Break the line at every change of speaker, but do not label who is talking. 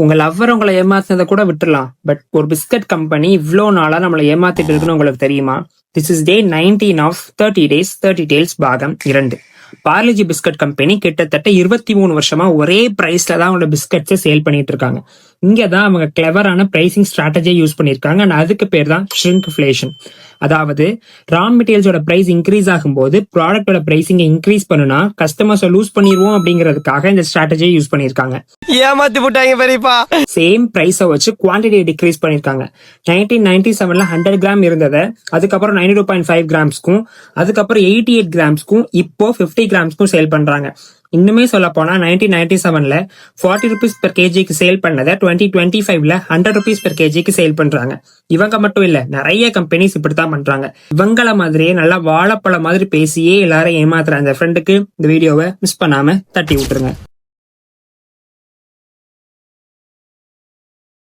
உங்க லவ்வர் உங்களை ஏமாத்தினதை கூட விட்டுலாம். பட் ஒரு பிஸ்கட் கம்பெனி இவ்வளோ நாளா நம்மளை ஏமாத்திட்டு இருக்குன்னு உங்களுக்கு தெரியுமா? This is day 19 of 30 days 30 tales பாகம் 2. பார்லிஜி பிஸ்கட் கம்பெனி கிட்டத்தட்ட 23 வருஷமா ஒரே பிரைஸ்ல தான் அவங்களோட பிஸ்கட்ஸை சேல் பண்ணிட்டு இருக்காங்க. இங்கதான் அவங்க கிளவரான பிரைசிங் ஸ்ட்ராட்டஜியை யூஸ் பண்ணியிருக்காங்க. அண்ட் அதுக்கு பேர் தான் ஷ்ரிங்க்ஃப்ளேஷன். அதாவது ரா மெட்டீரியல்ஸோட பிரைஸ் இன்க்ரீஸ் ஆகும்போது ப்ராடக்டோட பிரைசிங்கை இன்க்ரீஸ் பண்ணுனா கஸ்டமர்ஸை லூஸ் பண்ணிடுவோம் அப்படிங்கிறதுக்காக இந்த ஸ்ட்ராட்டஜியை யூஸ் பண்ணியிருக்காங்க.
ஏமாத்தி போட்டாங்க பெரியப்பா.
சேம் பிரைஸை வச்சு குவான்டிட்டி டிக்ரீஸ் பண்ணியிருக்காங்க. 1997ல 100 கிராம் இருந்ததை அதுக்கப்புறம் 92.5 கிராம்ஸ்க்கும் அதுக்கப்புறம் 88 கிராம்ஸ்க்கும் இப்போ 50 கிராம்ஸ்க்கும் சேல் பண்றாங்க. இன்னுமே சொல்ல போனா 1997ல 40 rupees per kgக்கு சேல் பண்ணதை 2025ல 100 rupees per kgக்கு சேல் பண்றாங்க. இவங்க மட்டும் இல்ல, நிறைய கம்பெனிஸ் இப்படித்தான் பண்றாங்க. இவங்கள மாதிரியே நல்லா வாழைப்பழம் மாதிரி பேசியே எல்லாரும் ஏமாத்துற அந்த ஃப்ரெண்டுக்கு இந்த வீடியோவை மிஸ் பண்ணாம தட்டி விட்டுருங்க.